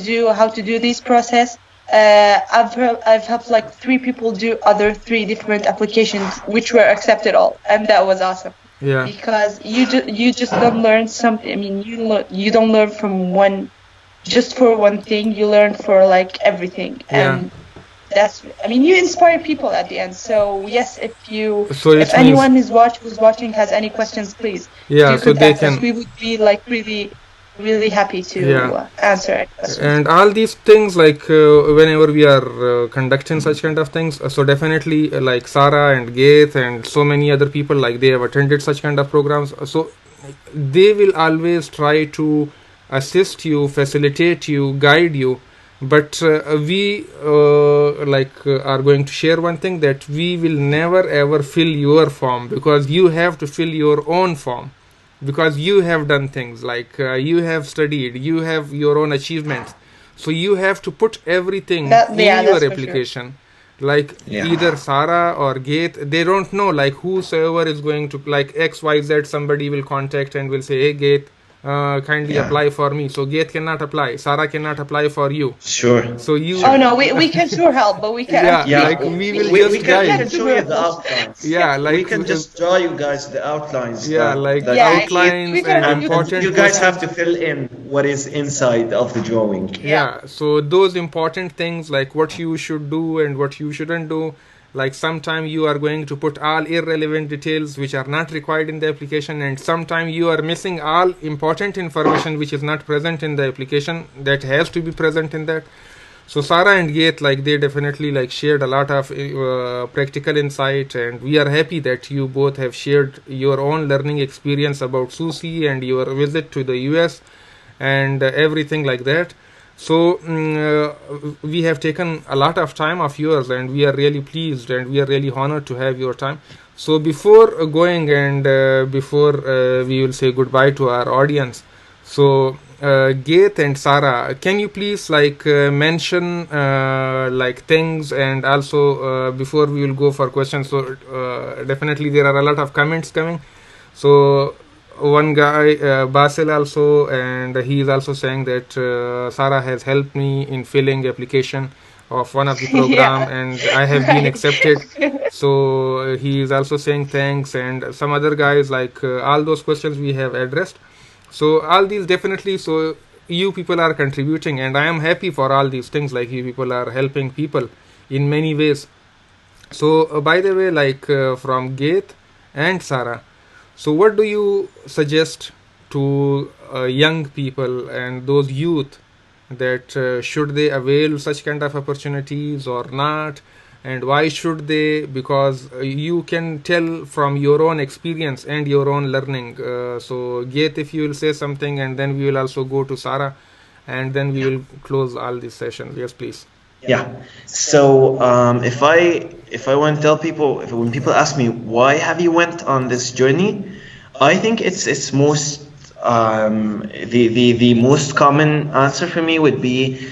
do this process, I've helped like 3 people do other 3 different applications, which were accepted all, and that was awesome. Because you just don't learn something. I mean, you don't learn from just for one thing. You learn for like everything, and that's. I mean, you inspire people at the end. So yes, if anyone who's watching has any questions, please do contact us. We would be like really happy to answer any questions. And all these things, like whenever we are conducting such kind of things, so definitely like Sara and Ghaith and so many other people, like they have attended such kind of programs, so they will always try to assist you, facilitate you, guide you. But we are going to share one thing, that we will never ever fill your form, because you have to fill your own form. Because you have done things, like you have studied, you have your own achievements, so you have to put everything in your application. Like either Sara or Ghaith, they don't know, like whosoever is going to, like XYZ, somebody will contact and will say, hey Ghaith, kindly apply for me. So Ghaith cannot apply, Sara cannot apply for you. Sure. So you. Oh no, we can sure help, but we can't. Like we can show you the outlines. Like we can just draw you guys the outlines. Outlines and important. You guys have to fill in what is inside of the drawing. So those important things, like what you should do and what you shouldn't do. Like sometimes you are going to put all irrelevant details which are not required in the application, and sometimes you are missing all important information which is not present in the application that has to be present in that. So Sara and Ghaith, like they definitely like shared a lot of practical insight, and we are happy that you both have shared your own learning experience about SUSI and your visit to the US and everything like that. So we have taken a lot of time of yours, and we are really pleased and we are really honored to have your time. So before going and before we will say goodbye to our audience, so Ghaith and Sara, can you please like mention like things, and also before we will go for questions, so definitely there are a lot of comments coming. So one guy, Basil also, and he is also saying that Sara has helped me in filling application of one of the program and I have been accepted. So he is also saying thanks, and some other guys, like all those questions we have addressed. So all these definitely, so you people are contributing, and I am happy for all these things, like you people are helping people in many ways. So by the way, like from Ghaith and Sara, so what do you suggest to young people and those youth, that should they avail such kind of opportunities or not, and why should they? Because you can tell from your own experience and your own learning. So Ghaith, if you will say something, and then we will also go to Sara, and then we will close all this session. Yes, please. So if I want to tell people, when people ask me why have you went on this journey, I think it's most the most common answer for me would be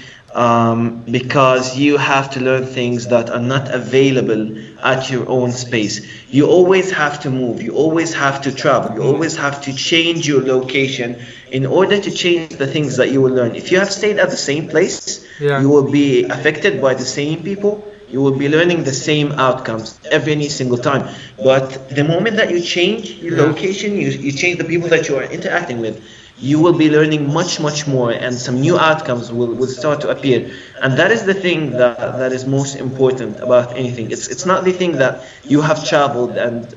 because you have to learn things that are not available at your own space. You always have to move, you always have to travel, you always have to change your location in order to change the things that you will learn. If you have stayed at the same place, you will be affected by the same people, you will be learning the same outcomes every single time. But the moment that you change your location, you change the people that you are interacting with, you will be learning much more, and some new outcomes will start to appear. And that is the thing that is most important about anything. It's not the thing that you have traveled and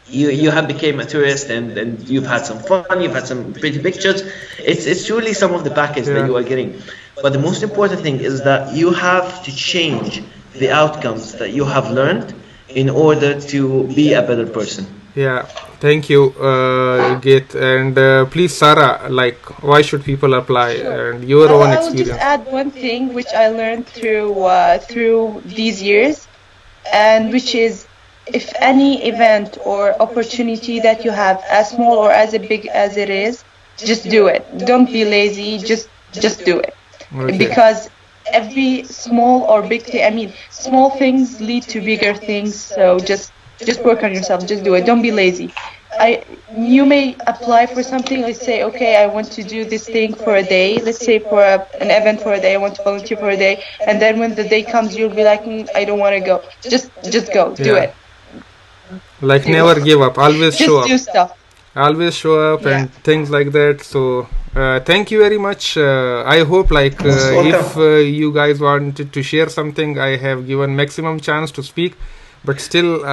you have become a tourist and you've had some fun, you've had some pretty pictures. It's truly some of the package that you are getting. But the most important thing is that you have to change the outcomes that you have learned in order to be a better person. Thank you, Ghaith. And please, Sara, like, why should people apply? And your own experience. I will just add one thing which I learned through these years, and which is, if any event or opportunity that you have, as small or as big as it is, just do it. Don't be lazy. Just do it. Because every small or big thing, I mean, small things lead to bigger things. So just work on yourself. Just do it. Don't be lazy. You may apply for something. Let's say, okay, I want to do this thing for a day. Let's say for an event for a day. I want to volunteer for a day. And then when the day comes, you'll be like, I don't want to go. Just go. Do it. Like never give up. Always show up. Just do stuff. Always show up and things like that. So thank you very much. I hope if you guys wanted to share something, I have given maximum chance to speak. But still,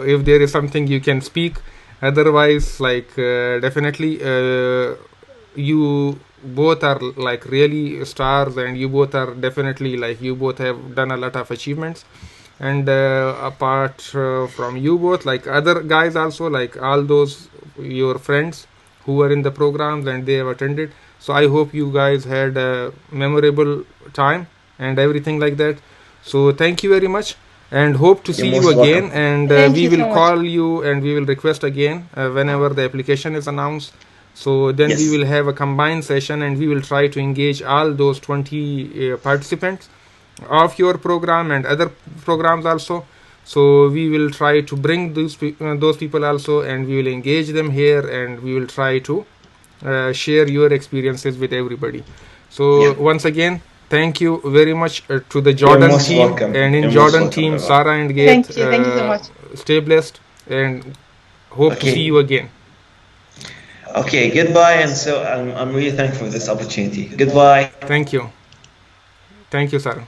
if there is something you can speak. Otherwise, definitely, you both are really stars, and you both are definitely you both have done a lot of achievements. And apart from you both, other guys also, all those your friends who were in the programs and they have attended. So I hope you guys had a memorable time and everything like that. So thank you very much. And hope to see you again, and we will call you and we will request again whenever the application is announced. So then we will have a combined session, and we will try to engage all those 20 participants of your program and other programs also. So we will try to bring those people also, and we will engage them here, and we will try to share your experiences with everybody. So once again, thank you very much to the Jordan team, and in Jordan team, Sara and Ghaith. Thank you so much. Stay blessed, and hope to see you again. Okay, goodbye. And so I'm really thankful for this opportunity. Goodbye. Thank you. Thank you, Sara.